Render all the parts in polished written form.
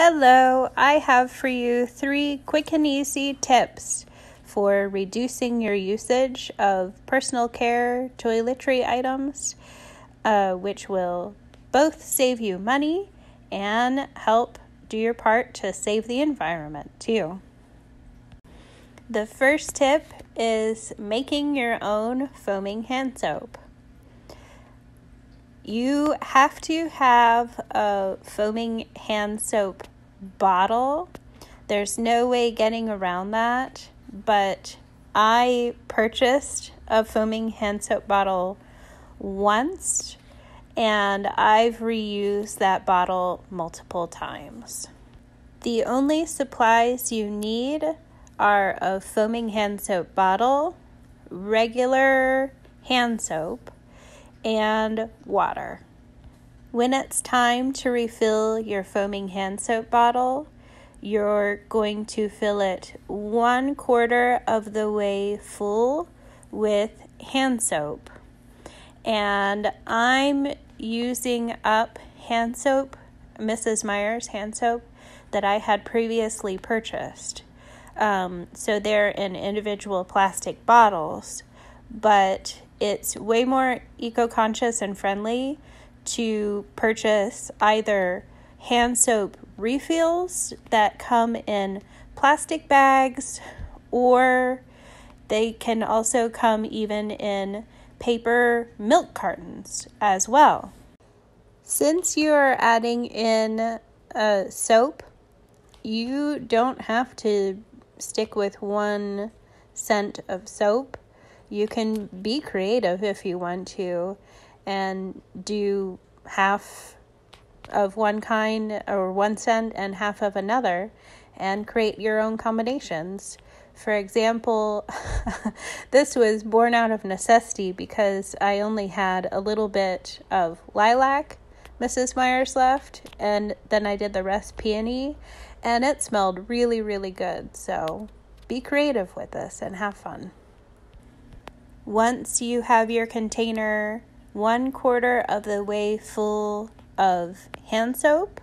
Hello, I have for you 3 quick and easy tips for reducing your usage of personal care toiletry items, which will both save you money and help do your part to save the environment too. The first tip is making your own foaming hand soap. You have to have a foaming hand soap bottle. There's no way getting around that, but I purchased a foaming hand soap bottle once, and I've reused that bottle multiple times. The only supplies you need are a foaming hand soap bottle, regular hand soap, and water. When it's time to refill your foaming hand soap bottle, you're going to fill it 1/4 of the way full with hand soap. And I'm using up hand soap, Mrs. Meyer's hand soap, that I had previously purchased. So they're in individual plastic bottles, but it's way more eco-conscious and friendly to purchase either hand soap refills that come in plastic bags, or they can also come even in paper milk cartons as well. Since you're adding in soap, you don't have to stick with one scent of soap. You can be creative if you want to and do half of one kind or one scent and half of another and create your own combinations. For example, this was born out of necessity because I only had a little bit of lilac Mrs. Meyer's left, and then I did the rest peony, and it smelled really, really good. So be creative with this and have fun. Once you have your container 1/4 of the way full of hand soap,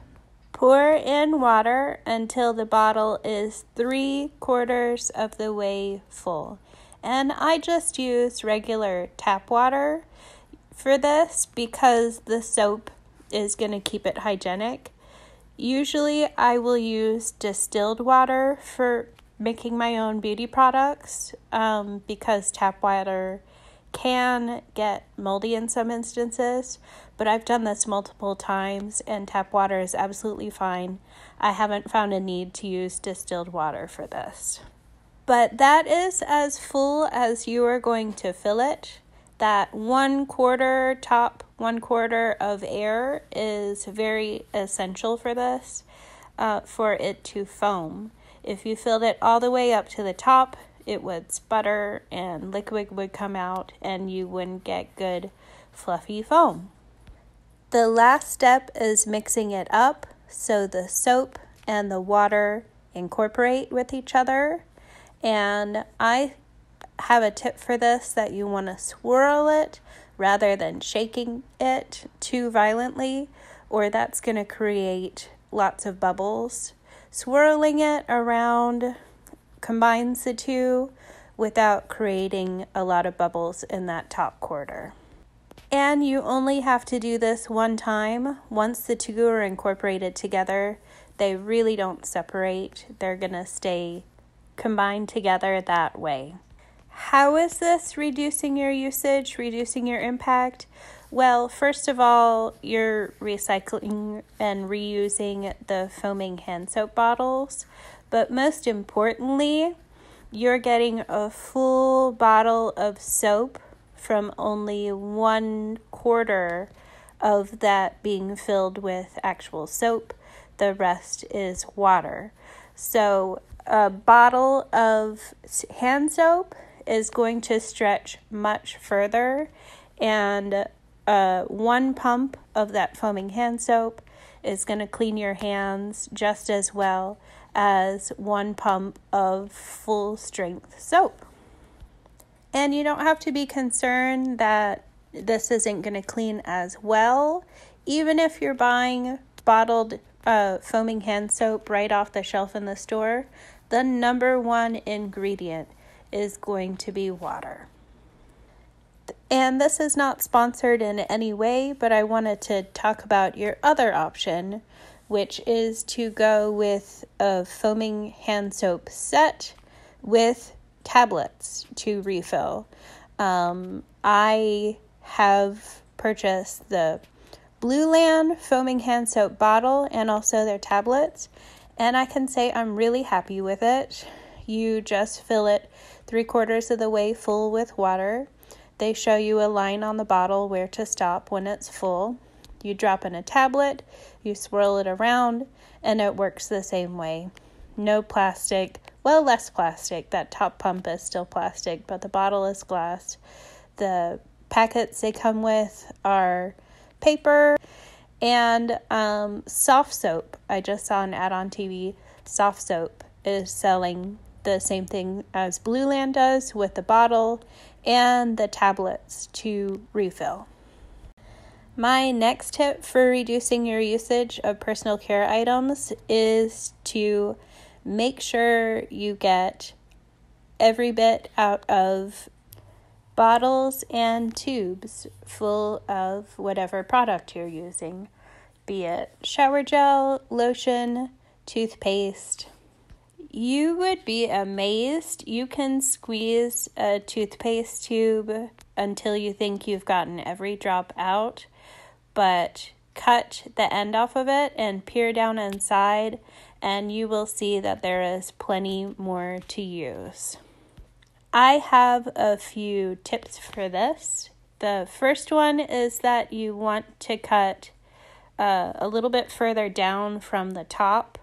pour in water until the bottle is 3/4 of the way full. And I just use regular tap water for this because the soap is going to keep it hygienic. Usually I will use distilled water for making my own beauty products because tap water can get moldy in some instances, but I've done this multiple times and tap water is absolutely fine. I haven't found a need to use distilled water for this. But that is as full as you are going to fill it. That 1/4 top 1/4 of air is very essential for this, for it to foam. If you filled it all the way up to the top, it would sputter and liquid would come out and you wouldn't get good fluffy foam. The last step is mixing it up so the soap and the water incorporate with each other. And I have a tip for this, that you want to swirl it rather than shaking it too violently, or that's going to create lots of bubbles. Swirling it around combines the two without creating a lot of bubbles in that top 1/4. And you only have to do this one time. Once the two are incorporated together, they really don't separate. They're going to stay combined together that way. How is this reducing your usage, reducing your impact? Well, first of all, you're recycling and reusing the foaming hand soap bottles. But most importantly, you're getting a full bottle of soap from only 1/4 of that being filled with actual soap. The rest is water. So a bottle of hand soap is going to stretch much further, and 1 pump of that foaming hand soap is going to clean your hands just as well as 1 pump of full strength soap. And you don't have to be concerned that this isn't going to clean as well. Even if you're buying bottled foaming hand soap right off the shelf in the store, the number one ingredient is going to be water. And this is not sponsored in any way, but I wanted to talk about your other option, which is to go with a foaming hand soap set with tablets to refill. I have purchased the Blue Land foaming hand soap bottle and also their tablets, and I can say I'm really happy with it. You just fill it 3/4 of the way full with water. They show you a line on the bottle where to stop when it's full. You drop in a tablet, you swirl it around, and it works the same way. No plastic, well, less plastic. That top pump is still plastic, but the bottle is glass. The packets they come with are paper and soft soap. I just saw an ad on TV. Soft soap is selling the same thing as Blue Land does with the bottle and the tablets to refill. My next tip for reducing your usage of personal care items is to make sure you get every bit out of bottles and tubes full of whatever product you're using, be it shower gel, lotion, toothpaste. You would be amazed. You can squeeze a toothpaste tube until you think you've gotten every drop out, but cut the end off of it and peer down inside, and you will see that there is plenty more to use. I have a few tips for this. The first one is that you want to cut a little bit further down from the top.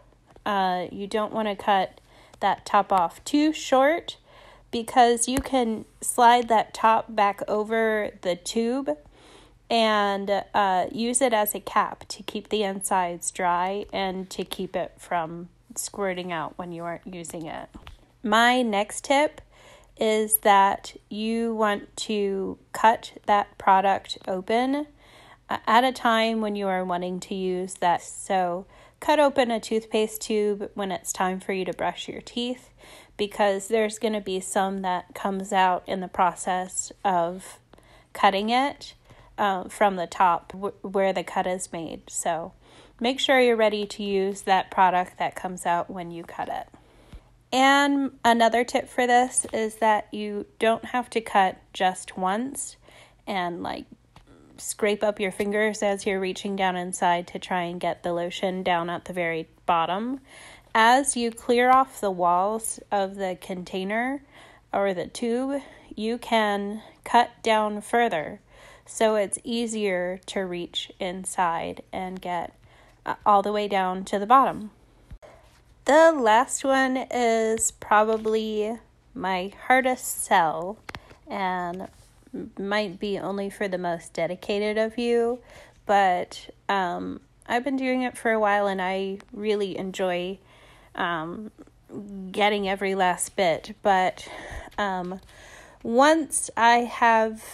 You don't want to cut that top off too short, because you can slide that top back over the tube and use it as a cap to keep the insides dry and to keep it from squirting out when you aren't using it. My next tip is that you want to cut that product open at a time when you are wanting to use that. So cut open a toothpaste tube when it's time for you to brush your teeth, because there's going to be some that comes out in the process of cutting it from the top where the cut is made. So make sure you're ready to use that product that comes out when you cut it. And another tip for this is that you don't have to cut just once and scrape up your fingers as you're reaching down inside to try and get the lotion down at the very bottom. As you clear off the walls of the container or the tube, you can cut down further, so it's easier to reach inside and get all the way down to the bottom. The last one is probably my hardest sell, and might be only for the most dedicated of you, but I've been doing it for a while and I really enjoy getting every last bit. But once I have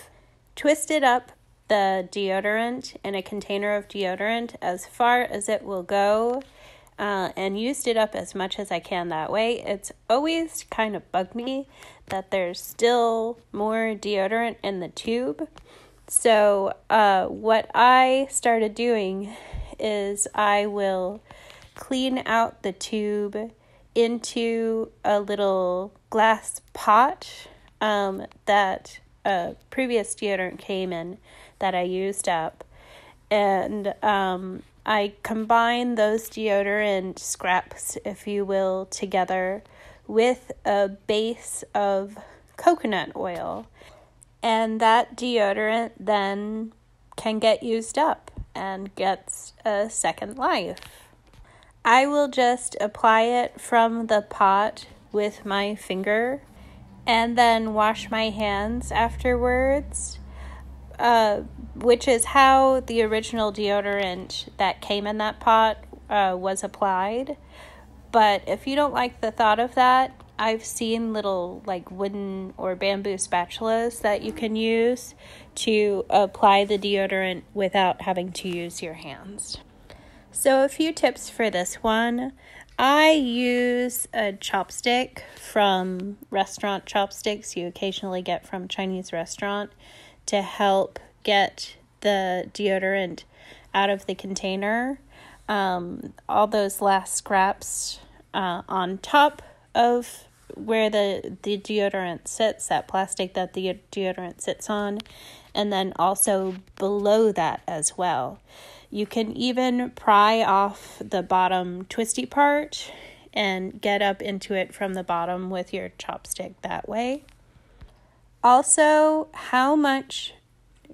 twisted up the deodorant in a container of deodorant as far as it will go, and used it up as much as I can that way, it's always kind of bugged me that there's still more deodorant in the tube. So what I started doing is I will clean out the tube into a little glass pot that previous deodorant came in that I used up. And I combine those deodorant scraps, if you will, together with a base of coconut oil. And that deodorant then can get used up and gets a second life. I will just apply it from the pot with my finger and then wash my hands afterwards, which is how the original deodorant that came in that pot was applied. But if you don't like the thought of that, I've seen little wooden or bamboo spatulas that you can use to apply the deodorant without having to use your hands. So a few tips for this one. I use a chopstick from restaurant chopsticks you occasionally get from Chinese restaurant to help get the deodorant out of the container. All those last scraps on top of where the deodorant sits, that plastic that the deodorant sits on, and then also below that as well. You can even pry off the bottom twisty part and get up into it from the bottom with your chopstick that way. Also, how much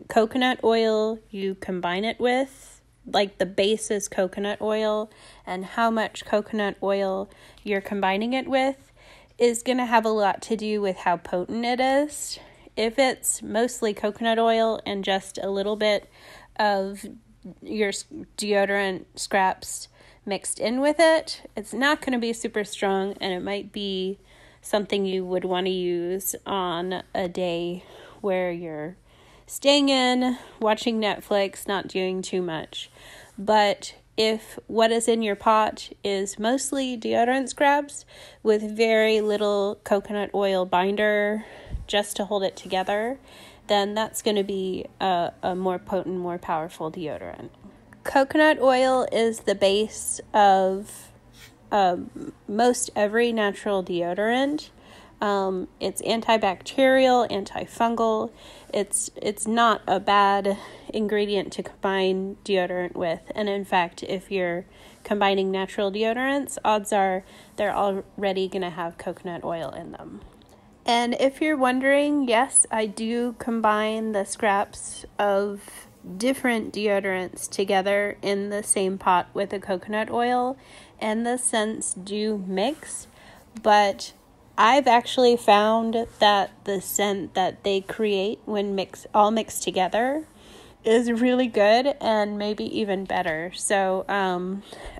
coconut oil you combine it with, like the base is coconut oil, and how much coconut oil you're combining it with is going to have a lot to do with how potent it is. If it's mostly coconut oil and just a little bit of your deodorant scraps mixed in with it, it's not going to be super strong, and it might be something you would want to use on a day where you're staying in, watching Netflix, not doing too much. But if what is in your pot is mostly deodorant scraps with very little coconut oil binder just to hold it together, then that's going to be a more potent, more powerful deodorant. Coconut oil is the base of most every natural deodorant. It's antibacterial, antifungal. It's not a bad ingredient to combine deodorant with. And in fact, if you're combining natural deodorants, odds are they're already going to have coconut oil in them. And if you're wondering, yes, I do combine the scraps of different deodorants together in the same pot with the coconut oil, and the scents do mix, but I've actually found that the scent that they create when all mixed together is really good and maybe even better. So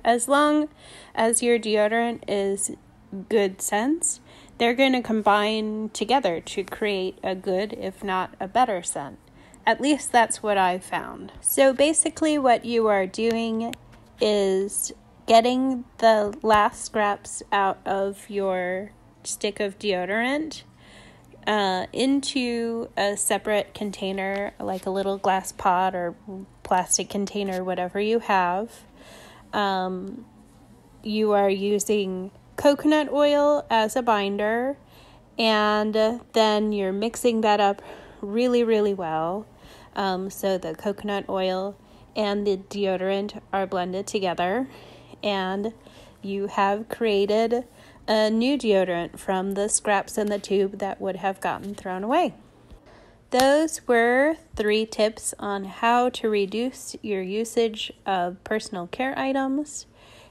as long as your deodorant is good scents, they're going to combine together to create a good, if not a better scent. At least that's what I've found. So basically what you are doing is getting the last scraps out of your stick of deodorant into a separate container, like a little glass pot or plastic container, whatever you have. You are using coconut oil as a binder, and then you're mixing that up really, really well. So the coconut oil and the deodorant are blended together, and you have created a new deodorant from the scraps in the tube that would have gotten thrown away. Those were 3 tips on how to reduce your usage of personal care items,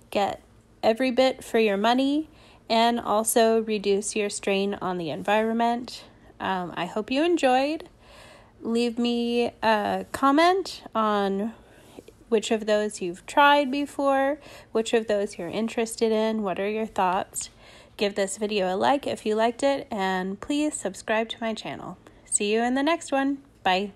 get every bit for your money, and also reduce your strain on the environment. I hope you enjoyed. Leave me a comment on which of those you've tried before, which of those you're interested in, what are your thoughts. Give this video a like if you liked it, and please subscribe to my channel. See you in the next one. Bye.